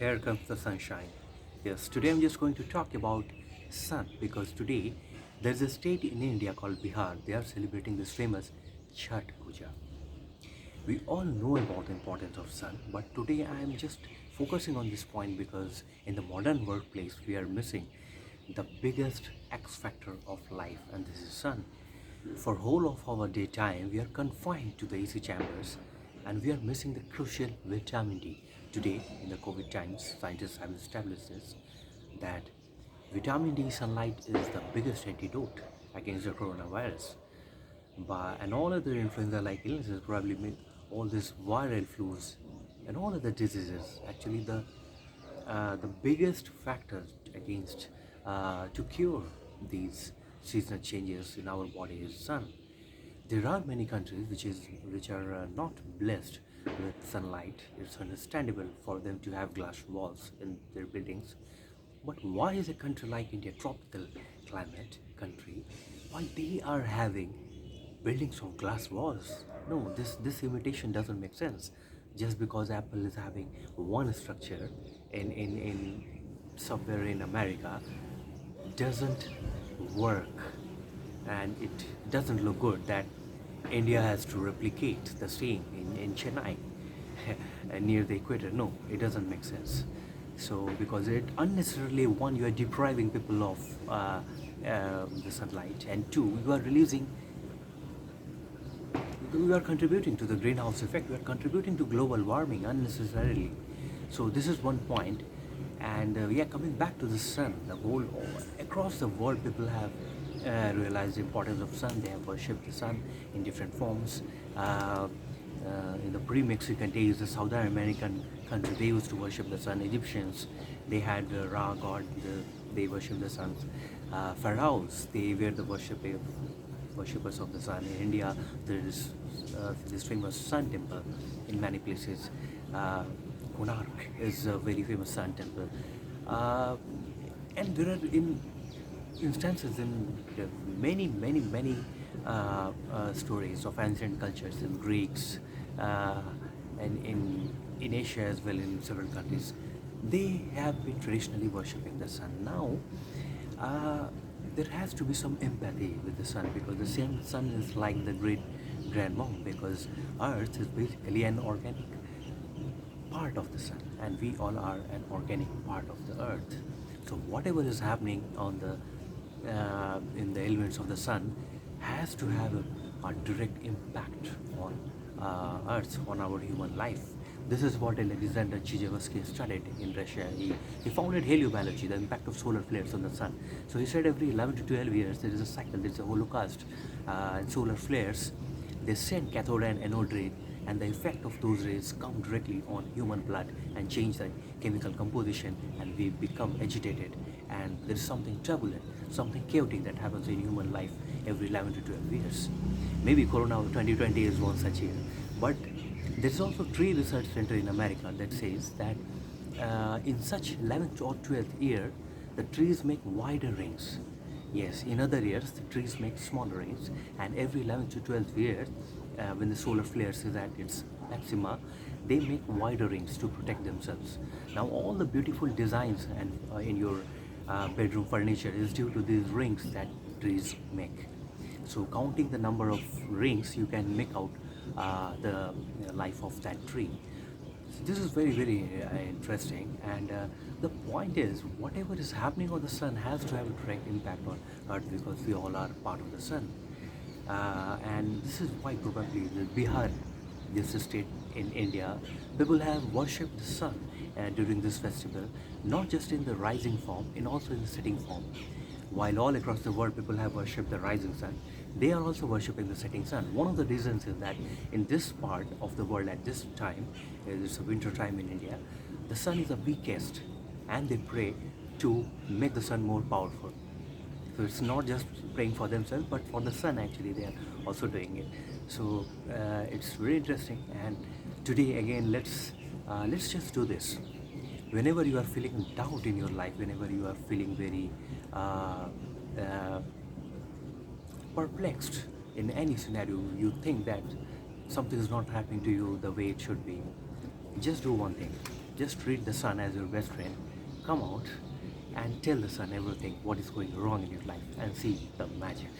here comes the sunshine. Yes, today I'm just going to talk about sun because today there's a state in India called Bihar. They are celebrating this famous Chhath Puja. We all know about the importance of sun, but today I am just focusing on this point because in the modern workplace we are missing the biggest X factor of life, and this is sun. For whole of our daytime, we are confined to the AC chambers and we are missing the crucial vitamin D. Today, in the COVID times, scientists have established this that vitamin D sunlight is the biggest antidote against the coronavirus. And all other influenza like illnesses probably make all these viral flus and all other diseases. Actually, the biggest factor against to cure these seasonal changes in our body is sun. There are many countries which are not blessed with sunlight. It's understandable for them to have glass walls in their buildings. But why is a country like India, tropical climate country, why they are having buildings of glass walls? No, this imitation doesn't make sense. Just because Apple is having one structure in somewhere in America doesn't work, and it doesn't look good that India has to replicate the same in Chennai near the equator. No, it doesn't make sense. So because it unnecessarily, one, you are depriving people of the sunlight, and two, you are contributing to the greenhouse effect. You are contributing to global warming unnecessarily. So this is one point. And coming back to the sun, the whole across the world, people have realized the importance of sun. They have worshipped the sun in different forms. In the pre-Mexican days, the South American country, they used to worship the sun. Egyptians, they had the Ra god, they worship the sun. Pharaohs, they were the worshippers of the sun. In India, there is this famous sun temple in many places. Konark is a very famous sun temple. And there are instances in many stories of ancient cultures in Greeks and in Asia as well, in several countries. They have been traditionally worshipping the sun. Now, there has to be some empathy with the sun, because the same sun is like the great grandmom, because Earth is basically an organic part of the sun, and we all are an organic part of the earth. So whatever is happening on the in the elements of the sun has to have a direct impact on earth, on our human life. This is what Alexander Chizhevsky studied in Russia. He founded heliobiology, the impact of solar flares on the sun. So he said every 11 to 12 years there is a cycle, there is a holocaust, and solar flares, they send cathode and anode ray, and the effect of those rays come directly on human blood and change the chemical composition, and we become agitated, and there is something turbulent, something chaotic that happens in human life every 11 to 12 years. Maybe Corona 2020 is one such year, but there is also tree research center in America that says that in such 11th or 12th year, the trees make wider rings. Yes, in other years, the trees make smaller rings, and every 11th to 12th year, when the solar flares is at its maxima, they make wider rings to protect themselves. Now, all the beautiful designs and in your bedroom furniture is due to these rings that trees make. So, counting the number of rings, you can make out the life of that tree. This is very interesting, and the point is, whatever is happening on the sun has to have a direct impact on earth, because we all are part of the sun. And this is why probably the Bihar, this state in India, people have worshipped the sun during this festival, not just in the rising form, and also in the setting form. While all across the world people have worshipped the rising sun, they are also worshipping the setting sun. One of the reasons is that in this part of the world at this time, it's a winter time in India, the sun is the weakest, and they pray to make the sun more powerful. So it's not just praying for themselves, but for the sun actually they are also doing it. So it's very interesting. And today again, let's just do this. Whenever you are feeling doubt in your life, whenever you are feeling very perplexed in any scenario, you think that something is not happening to you the way it should be, just do one thing. Just treat the sun as your best friend. Come out and tell the sun everything what is going wrong in your life and see the magic.